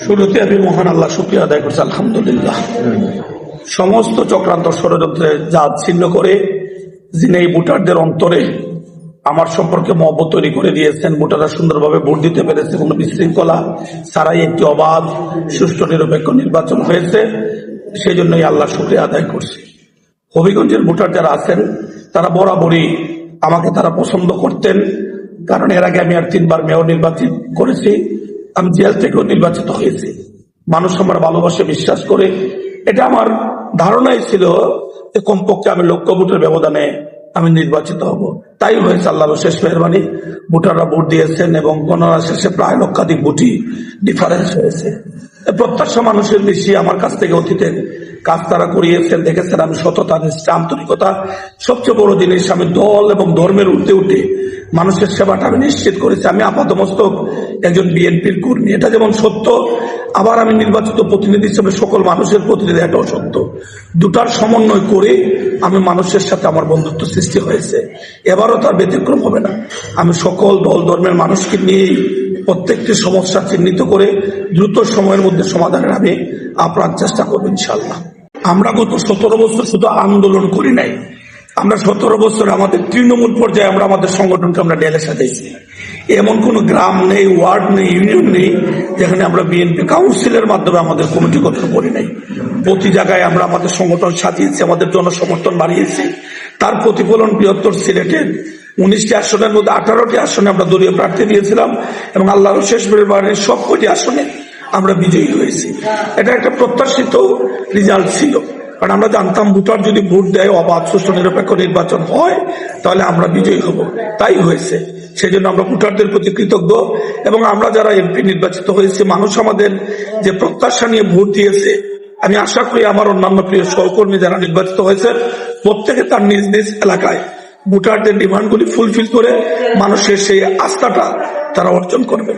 শুরুতে আমি মহান আল্লাহ শুকরিয়া আদায় করছি, আলহামদুলিল্লাহ। সমস্ত চক্রান্ত ষড়যন্ত্রে জাত ছিন্ন করে যিনি এই ভোটারদের অন্তরে আমার সম্পর্কে মহব্বত তৈরি করে দিয়েছেন, ভোটাররা সুন্দরভাবে ভোট দিতে পেরেছে, কোনো বিশৃঙ্খলা ছাড়াই একটি অবাধ সুষ্ঠু নিরপেক্ষ নির্বাচন হয়েছে, সেই জন্যই আল্লাহ শুকরিয়া আদায় করছি। হবিগঞ্জের ভোটার যারা আছেন তারা বরাবরই আমাকে তারা পছন্দ করতেন, কারণ এর আগে আমি আর 3 বার মেয়র নির্বাচিত করেছি, আমি জেল থেকেও নির্বাচিত হয়েছি। মানুষ আমার ভালোবাসে, বিশ্বাস করে। এটা আমার ধারণাই ছিল যে কমপক্ষে আমি লক্ষ ভোটের ব্যবধানে আমি নির্বাচিত হব। তাই হয়েছে, আল্লাহর শেষ মেহরবানি। ভোটাররা ভোট দিয়েছেন এবং গণনা শেষে প্রায় লক্ষাধিক ভোটই ডিফারেন্স হয়েছে। প্রত্যাশা মানুষের বেশি আমার কাছ থেকে অতীতের কাজ তারা করিয়েছেন, দেখেছেন আমি সততা, নিষ্ঠা, আন্তরিকতা, সবচেয়ে বড় জিনিস আমি দল এবং ধর্মের উঠতে উঠে মানুষের সেবাটা আমি নিশ্চিত করেছি। আমি আপাতমস্তক একজন বিএনপির কর্মী, এটা যেমন সত্য, আবার আমি নির্বাচিত প্রতিনিধি হিসেবে সকল মানুষের প্রতিনিধি, এটাও সত্য। দুটার সমন্বয় করে আমি মানুষের সাথে আমার বন্ধুত্ব সৃষ্টি হয়েছে, এবারও তার ব্যতিক্রম হবে না। আমি সকল দল ধর্মের মানুষকে নিয়ে প্রত্যেকটি সমস্যা চিহ্নিত করে দ্রুত সময়ের মধ্যে সমাধানের আমি আপ্রাণ চেষ্টা করবো ইনশাল্লাহ। আমরা গত 17 বছর শুধু আন্দোলন করি নাই, আমরা 17 বছর আমাদের তৃণমূল পর্যায়ে আমরা আমাদের সংগঠনকে আমরা ডেলে সাজাইছি। এমন কোন গ্রাম নেই, ওয়ার্ড নেই, ইউনিয়ন নেই যেখানে আমরা বিএনপি কাউন্সিলের মাধ্যমে আমাদের কমিটি গঠন করি নাই। প্রতি জায়গায় আমরা আমাদের সংগঠন সাজিয়েছি, আমাদের জনসমর্থন বাড়িয়েছি। তার প্রতিফলন বৃহত্তর সিলেটের 19টি আসনের মধ্যে 18টি আসনে আমরা দলীয় প্রার্থী দিয়েছিলাম এবং আল্লাহর শেষ মেহরবানিতে সবকটি আসনে আমরা বিজয়ী হয়েছি। এটা একটা প্রত্যাশিত রেজাল্ট ছিল, কারণ আমরা জানতাম ভোটার যদি ভোট দেয়, অবাধ সুষ্ঠু নিরপেক্ষ নির্বাচন হয়, তাহলে আমরা বিজয়ী হব। তাই হয়েছে। সেই জন্য আমরা ভোটারদের প্রতি কৃতজ্ঞ এবং আমরা যারা এমপি নির্বাচিত হয়েছে, মানুষ আমাদের যে প্রত্যাশা নিয়ে ভোট দিয়েছে, আমি আশা করি আমার অন্যান্য প্রিয় সহকর্মী যারা নির্বাচিত হয়েছে প্রত্যেকে তার নিজ নিজ এলাকায় ভোটারদের ডিমান্ডগুলি ফুলফিল করে মানুষের সেই আস্থাটা তারা অর্জন করবে।